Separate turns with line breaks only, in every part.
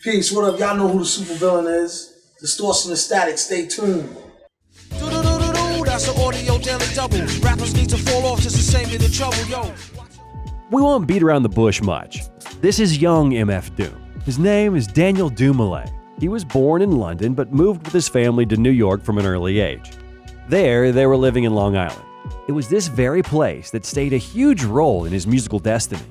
Peace, what up? Y'all know who the supervillain is. Distortion and Static, stay tuned.
That's an audio daily double. Rappers need to fall off just to save me the trouble, yo.
We won't beat around the bush much. This is young MF Doom. His name is Daniel Dumoulin. He was born in London but moved with his family to New York from an early age. There, they were living in Long Island. It was this very place that stayed a huge role in his musical destiny.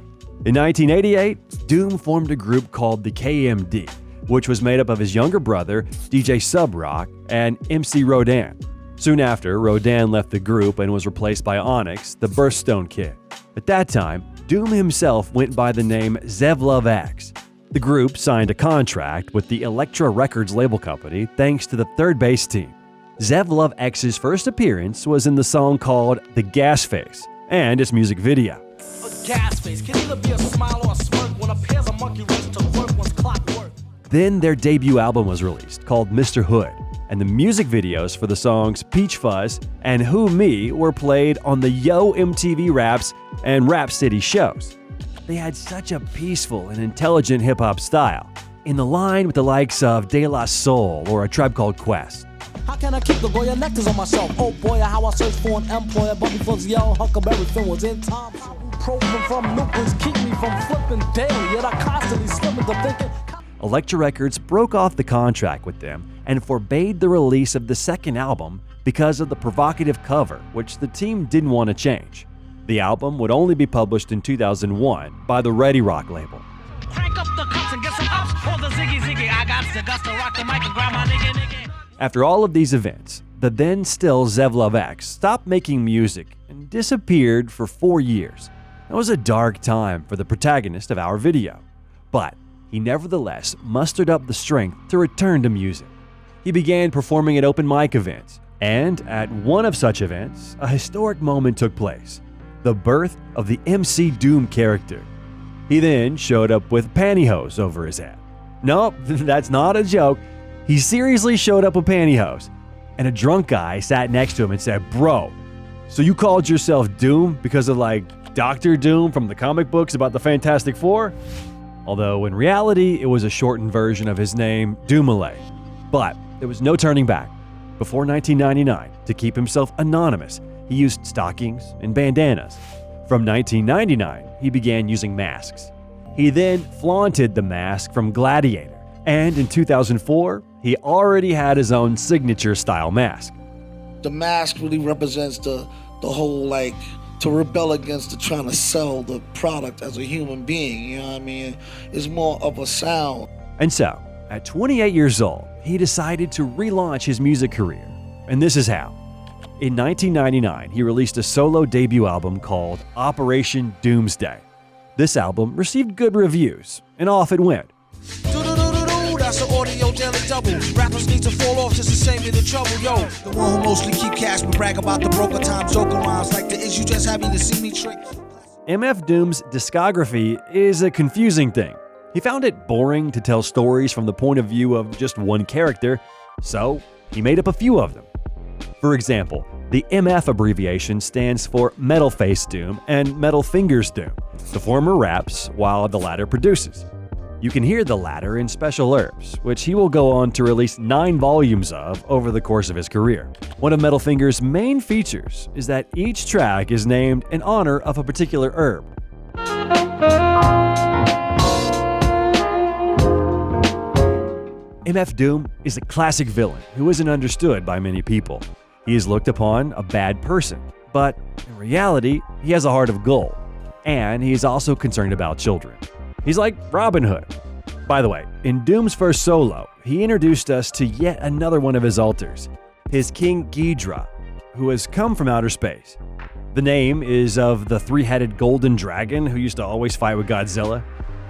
In 1988, Doom formed a group called the KMD, which was made up of his younger brother, DJ Subrock, and MC Rodan. Soon after, Rodan left the group and was replaced by Onyx, the Birthstone Kid. At that time, Doom himself went by the name Zev Love X. The group signed a contract with the Elektra Records label company thanks to the third bass team. Zev Love X's first appearance was in the song called The Gas Face and its music video.
A gas face can either be a smile or a smirk when a pair's a monkey race to work once clockwork.
Then their debut album was released called Mr. Hood, and the music videos for the songs Peach Fuzz and Who Me were played on the Yo MTV Raps and Rap City shows. They had such a peaceful and intelligent hip-hop style, in the line with the likes of De La Soul or A Tribe Called Quest.
How can I keep the Goya nectars on myself? Oh boy, how I search for an employer, but before the yellow huckleberry fin was in time. Program from Newport keep me from flipping daily, yet I constantly slip into thinking.
Elektra Records broke off the contract with them and forbade the release of the second album because of the provocative cover, which the team didn't want to change. The album would only be published in 2001 by the Ready Rock label.
Crank up the cups and get some ups for the ziggy ziggy. I got the guts to rock the mic and grab my nigga.
After all of these events, the then still Zev Love X stopped making music and disappeared for 4 years. That was a dark time for the protagonist of our video, but he nevertheless mustered up the strength to return to music. He began performing at open mic events, and at one of such events, a historic moment took place: the birth of the MC Doom character. He then showed up with pantyhose over his head. Nope, that's not a joke. He seriously showed up with pantyhose, and a drunk guy sat next to him and said, "Bro, so you called yourself Doom because of Dr. Doom from the comic books about the Fantastic Four?" Although in reality, it was a shortened version of his name, Dumoulin. But there was no turning back. Before 1999, to keep himself anonymous, he used stockings and bandanas. From 1999, he began using masks. He then flaunted the mask from Gladiator, and in 2004, he already had his own signature style mask.
The mask really represents the whole to rebel against the trying to sell the product as a human being, you know what I mean? It's more of a sound.
And so, at 28 years old, he decided to relaunch his music career. And this is how. In 1999, he released a solo debut album called Operation Doomsday. This album received good reviews, and off it went.
That's an audio daily double. Rappers need to fall off just to save me the trouble, yo. The one who mostly keep cash but brag about the broker time joker rhymes like the is you just happy to see me trick.
MF Doom's discography is a confusing thing. He found it boring to tell stories from the point of view of just one character, so he made up a few of them. For example, the MF abbreviation stands for Metal Face Doom and Metal Fingers Doom. The former raps while the latter produces. You can hear the latter in Special Herbs, which he will go on to release 9 volumes of over the course of his career. One of Metal Fingers' main features is that each track is named in honor of a particular herb. MF Doom is a classic villain who isn't understood by many people. He is looked upon a bad person, but in reality, he has a heart of gold, and he is also concerned about children. He's like Robin Hood. By the way, in Doom's first solo, he introduced us to yet another one of his alters, his King Ghidra, who has come from outer space. The name is of the 3-headed golden dragon who used to always fight with Godzilla.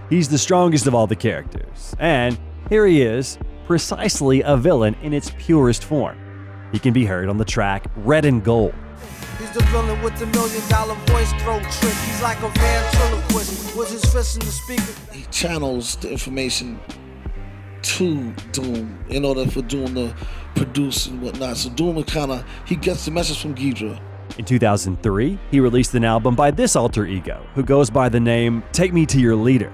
He's the strongest of all the characters, and here he is, precisely a villain in its purest form. He can be heard on the track Red and Gold.
He's the villain with the $1 million voice throat trick. He's like a ventriloquist with his fist in the speaker.
He channels the information to Doom in order for Doom to produce and whatnot. So Doom he gets the message from Ghidra.
In 2003, he released an album by this alter ego, who goes by the name Take Me to Your Leader.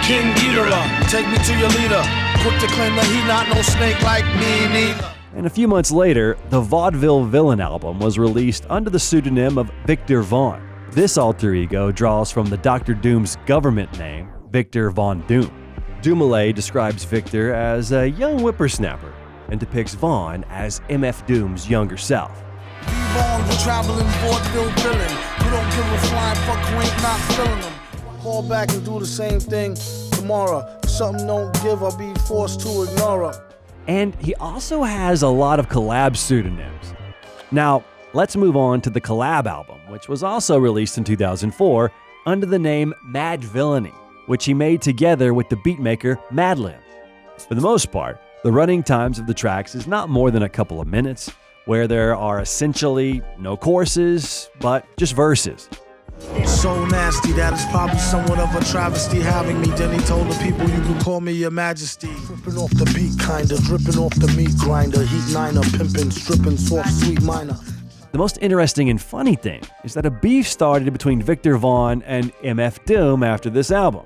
King Ghidorah, take me to your leader. Quick to claim that he not no snake like me neither.
And a few months later, the Vaudeville Villain album was released under the pseudonym of Viktor Vaughn. This alter ego draws from the Dr. Doom's government name, Viktor Von Doom. Dumoulin describes Victor as a young whippersnapper and depicts Vaughn as MF Doom's younger self.
Vaughn, the traveling vaudeville villain. You don't give a flying fuck who ain't not feeling them. Call back and do the same thing tomorrow. If something don't give, I'll be forced to ignore her.
And he also has a lot of collab pseudonyms. Now, let's move on to the collab album, which was also released in 2004 under the name Mad Villainy, which he made together with the beatmaker Madlib. For the most part, the running times of the tracks is not more than a couple of minutes, where there are essentially no choruses, but just verses.
So nasty that it's probably somewhat of a travesty having me. Then he told the people you can call me your majesty. Dripping off the beat kinda, dripping off the meat grinder. Heat niner, pimping, stripping, soft, sweet minor.
The most interesting and funny thing is that a beef started between Viktor Vaughn and MF Doom after this album.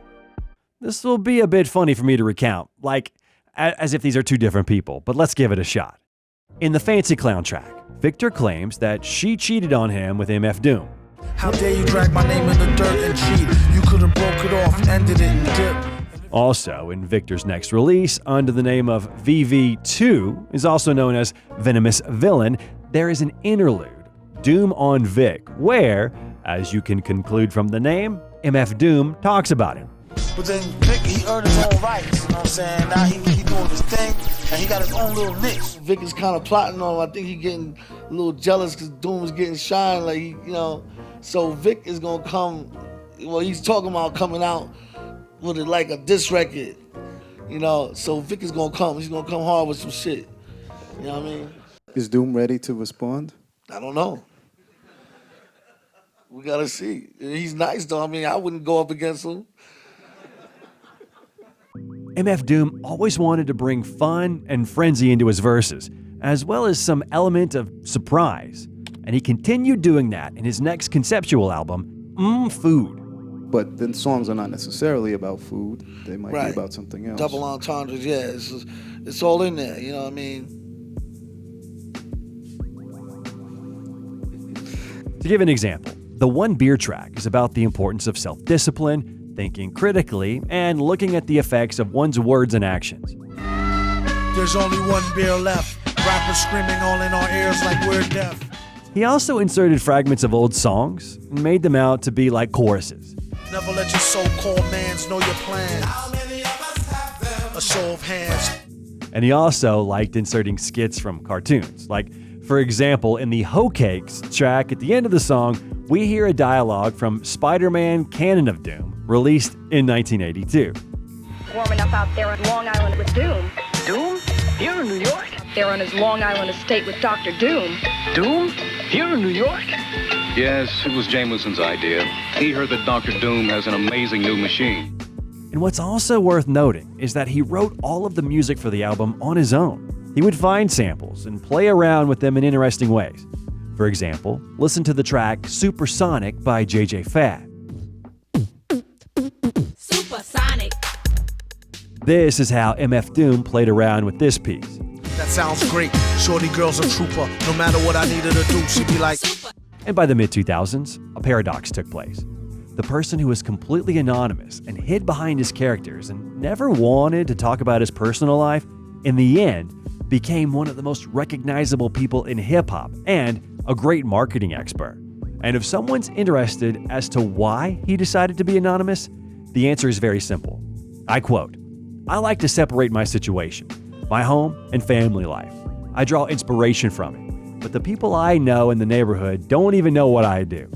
This will be a bit funny for me to recount, like as if these are two different people, but let's give it a shot. In the Fancy Clown track, Victor claims that she cheated on him with MF Doom.
How dare you drag my name in the dirt and cheat? You could have broke it off, ended it and dipped.
Also, in Victor's next release, under the name of VV2, is also known as Venomous Villain, there is an interlude, Doom on Vic, where, as you can conclude from the name, MF Doom talks about him.
But then Vic, he earned his own rights, you know what I'm saying? Now he doing his thing, and he got his own little niche.
Vic is kind of plotting on him. I think he getting a little jealous because Doom is getting shine, like, So Vic is gonna come, well, he's talking about coming out with it like a diss record, So Vic is gonna come, he's gonna come hard with some shit, you know what I mean?
Is Doom ready to respond?
I don't know. We gotta see. He's nice though, I wouldn't go up against him.
MF Doom always wanted to bring fun and frenzy into his verses, as well as some element of surprise. And he continued doing that in his next conceptual album, Food.
But then songs are not necessarily about food. They might
Right.
be about something else.
Double entendres, yeah, it's all in there, you know what I mean?
To give an example, the One Beer track is about the importance of self-discipline, thinking critically, and looking at the effects of one's words and actions.
There's only one beer left. Rappers screaming all in our ears like we're deaf.
He also inserted fragments of old songs and made them out to be like choruses.
Never let your so-called mans know your plans. A show of hands.
And he also liked inserting skits from cartoons. Like, for example, in the Hoe Cakes track at the end of the song, we hear a dialogue from Spider-Man Canon of Doom, released in 1982.
Warming up out there on Long Island with Doom.
Doom? Here in New York?
They're on his Long Island estate with Dr. Doom.
Doom? Here in New York?
Yes, it was Jameson's idea. He heard that Dr. Doom has an amazing new machine.
And what's also worth noting is that he wrote all of the music for the album on his own. He would find samples and play around with them in interesting ways. For example, listen to the track Supersonic by JJ Fad.
Supersonic.
This is how MF Doom played around with this piece.
That sounds great. Shorty girl's a trooper. No matter what I needed to do, she'd be like.
And by the mid-2000s, a paradox took place. The person who was completely anonymous and hid behind his characters and never wanted to talk about his personal life, in the end, became one of the most recognizable people in hip-hop and a great marketing expert. And if someone's interested as to why he decided to be anonymous, the answer is very simple. I quote, "I like to separate my situation, my home and family life. I draw inspiration from it, but the people I know in the neighborhood don't even know what I do.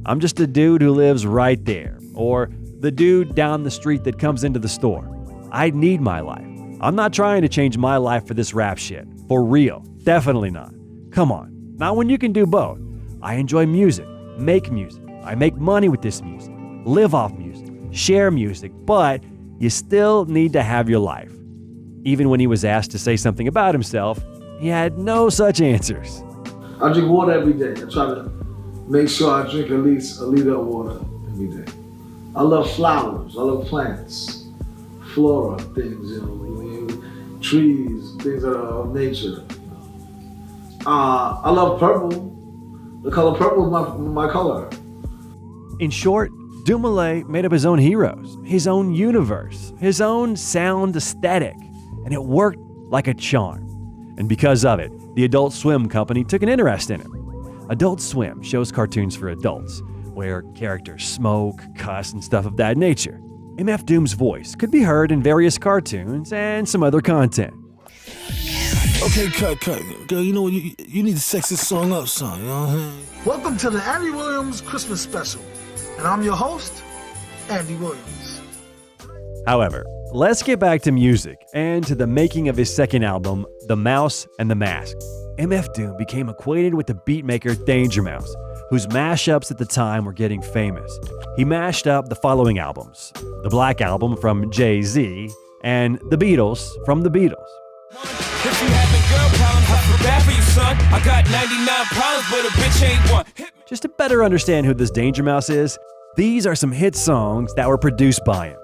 I'm just a dude who lives right there, or the dude down the street that comes into the store. I need my life. I'm not trying to change my life for this rap shit. For real. Definitely not. Come on. Not when you can do both. I enjoy music, make music. I make money with this music, live off music, share music, but you still need to have your life." Even when he was asked to say something about himself, he had no such answers.
I drink water every day. I try to make sure I drink at least a liter of water every day. I love flowers. I love plants. flora things, trees, things that are of nature. I love purple. The color purple is my color.
In short, Dumoulin made up his own heroes, his own universe, his own sound aesthetic, and it worked like a charm. And because of it, the Adult Swim company took an interest in him. Adult Swim shows cartoons for adults, where characters smoke, cuss, and stuff of that nature. MF Doom's voice could be heard in various cartoons and some other content.
Okay, cut. Girl, you know what? You need to sex this song up, son. You know what I'm saying? Welcome to the Andy Williams Christmas Special. And I'm your host, Andy Williams.
However, let's get back to music and to the making of his second album, The Mouse and the Mask. MF Doom became acquainted with the beatmaker Danger Mouse, whose mashups at the time were getting famous. He mashed up the following albums: the Black Album from Jay-Z and The Beatles from The Beatles.
If you having girl problems, I feel bad for you, son. I got 99 problems, but a bitch ain't one.
Just to better understand who this Danger Mouse is, these are some hit songs that were produced by him.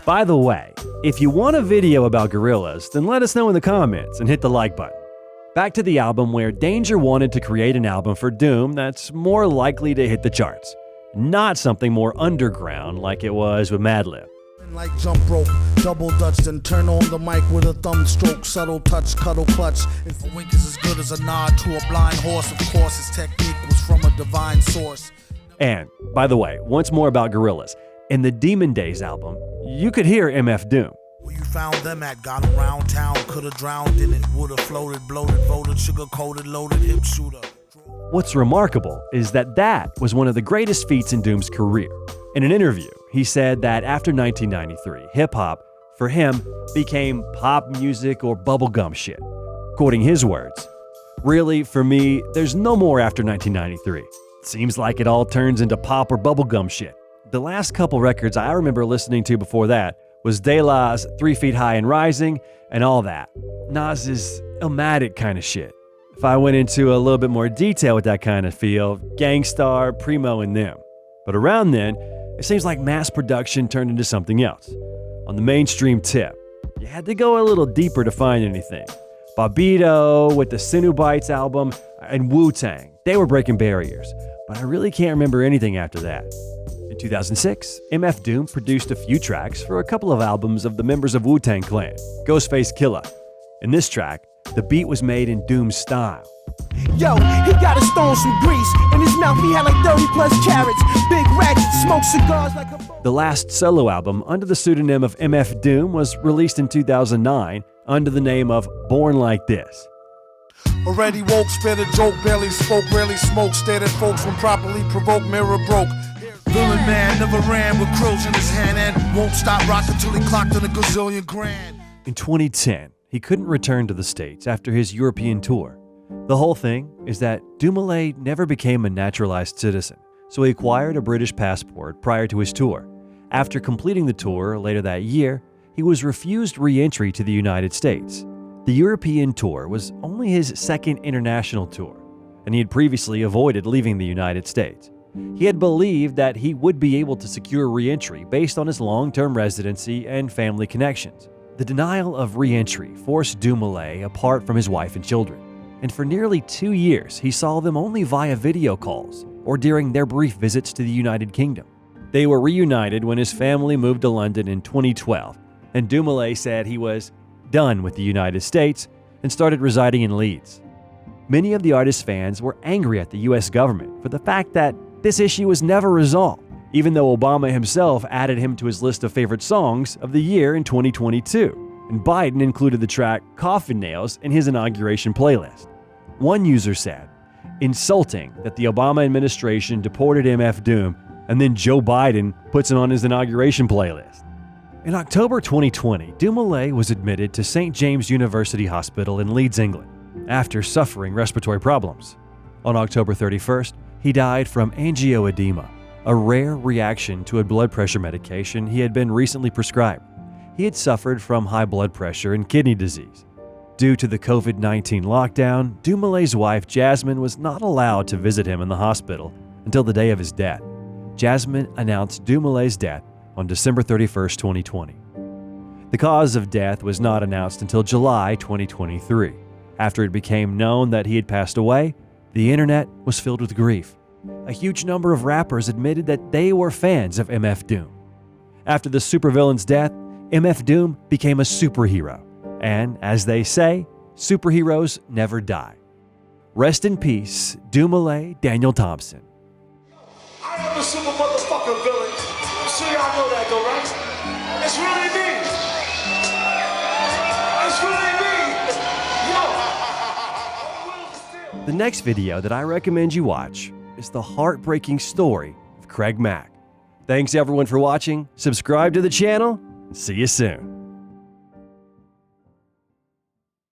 By the way, if you want a video about Gorillaz, then let us know in the comments and hit the like button. Back to the album, where Danger wanted to create an album for Doom that's more likely to hit the charts, not something more underground like it was with Madlib.
Like jump rope, double dutch, then turn on the mic with a thumb stroke, subtle touch, cuddle clutch. If a wink is as good as a nod to a blind horse, of course his technique was from a divine source.
And, by the way, once more about Gorillaz. In the Demon Days album, you could hear MF Doom.
Where you found them at, got them round town, could've drowned in it, would've floated, bloated, voted, sugar-coated, loaded, hip shooter.
What's remarkable is that was one of the greatest feats in Doom's career. In an interview, he said that after 1993, hip-hop, for him, became pop music or bubblegum shit. Quoting his words, "Really, for me, there's no more after 1993. Seems like it all turns into pop or bubblegum shit. The last couple records I remember listening to before that was De La's 3 Feet High and Rising and all that. Nas's Illmatic kind of shit. If I went into a little bit more detail with that kind of feel, Gangstar, Primo, and them. But around then, it seems like mass production turned into something else. On the mainstream tip, you had to go a little deeper to find anything. Bobbito with the Cenobites album and Wu-Tang, they were breaking barriers, but I really can't remember anything after that. In 2006, MF Doom produced a few tracks for a couple of albums of the members of Wu-Tang Clan, Ghostface Killah. In this track, the beat was made in Doom's style.
Yo, he got a stone some grease. In his mouth he had like 30 plus carrots. Big ratchet, smoke cigars like a...
The last solo album under the pseudonym of MF Doom was released in 2009 under the name of Born Like This.
Already woke, spit a joke, barely spoke, rarely smoked, stared at folks when properly provoked, mirror broke. Villain man never ran with krills in his hand and won't stop rocking till he clocked in a gazillion grand.
In 2010, he couldn't return to the States after his European tour. The whole thing is that Dumoulin never became a naturalized citizen, so he acquired a British passport prior to his tour. After completing the tour later that year, he was refused re-entry to the United States. The European tour was only his second international tour, and he had previously avoided leaving the United States. He had believed that he would be able to secure re-entry based on his long-term residency and family connections. The denial of re-entry forced Dumoulin apart from his wife and children, and for nearly 2 years he saw them only via video calls or during their brief visits to the United Kingdom. They were reunited when his family moved to London in 2012, and Dumoulin said he was done with the United States and started residing in Leeds. Many of the artist's fans were angry at the US government for the fact that this issue was never resolved, even though Obama himself added him to his list of favorite songs of the year in 2022, and Biden included the track Coffin Nails in his inauguration playlist. One user said, "Insulting that the Obama administration deported MF Doom and then Joe Biden puts him on his inauguration playlist." In October 2020, Dumoulin was admitted to St. James University Hospital in Leeds, England, after suffering respiratory problems. On October 31st, he died from angioedema, a rare reaction to a blood pressure medication he had been recently prescribed. He had suffered from high blood pressure and kidney disease. Due to the COVID-19 lockdown, Dumoulin wife Jasmine was not allowed to visit him in the hospital until the day of his death. Jasmine announced Dumoulin's death on December 31, 2020. The cause of death was not announced until July 2023. After it became known that he had passed away, the internet was filled with grief. A huge number of rappers admitted that they were fans of MF Doom. After the supervillain's death, MF Doom became a superhero. And as they say, superheroes never die. Rest in peace, Dumoulin Daniel Thompson.
I am the super motherfucker villain. I'm sure y'all know that though, right? It's really me. It's really me. Yo.
The next video that I recommend you watch is the heartbreaking story of Craig Mack. Thanks everyone for watching. Subscribe to the channel and see you soon.